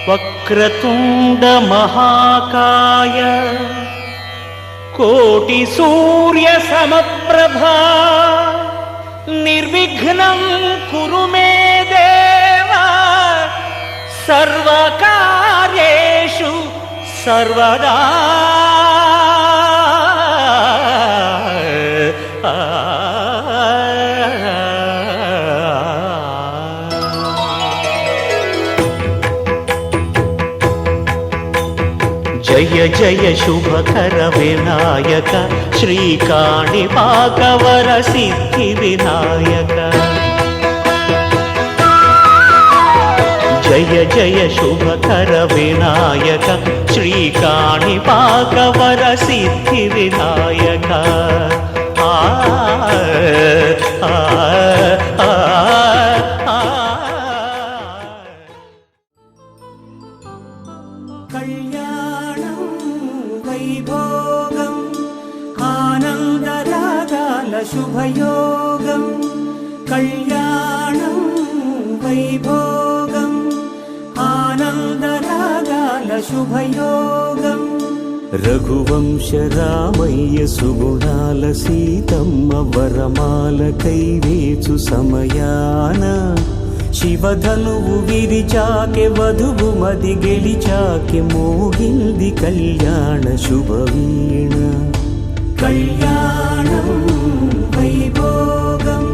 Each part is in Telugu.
వక్రతుండ మహాకాయ కోటి సూర్య సమప్రభా నిర్విఘ్నం కురు మే దేవా సర్వకార్యేషు సర్వదా. జయ జయ శుభకర వినాయక శ్రీకాణిపాకవర సిద్ధి వినాయక. జయ జయ శుభకర వినాయక శ్రీకాణిపాకవర సిద్ధి వినాయక. కళ్యాణం వైభోగం ఆనందరాగాల శుభయోగం. కళ్యాణం వైభోగం ఆనందరాగాల శుభయోగం. రఘువంశ రామయ్య సుగుణాల సీతమ్మ వరమాల కైవేచు సమయాన శివధనువు విరిచాకె వధువు మది గెలిచాకె మోగింది కళ్యాణ శుభవీణ. కళ్యాణం వైభోగం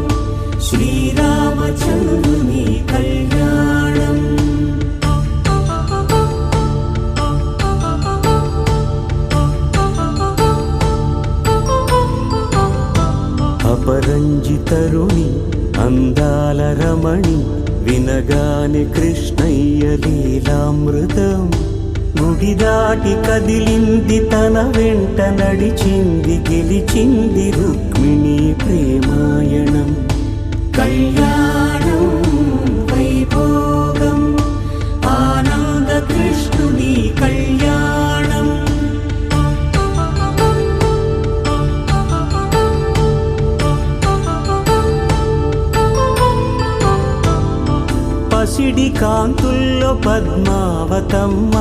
శ్రీరామచంద్రుని కళ్యాణం. అపరంజి తరుణి అందాల రమణి వినగాని కృష్ణయ్య లీలామృతం. గుడి దాటి కదిలింది తన వెంట నడిచింది గెలిచింది రుక్మిణి ప్రేమాయణం. కళ్యాణం వైభోగం ఆనంద కృష్ణుని కళ్యాణం. పసిడి కాంతుల్లో పద్మావతమ్మ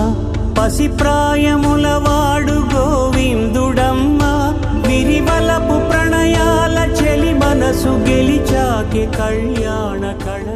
పసిప్రాయముల వాడు గోవిందుడమ్మ. విరివలపు ప్రణయాల చెలి మనసు గెలిచాకే కళ్యాణ కళ.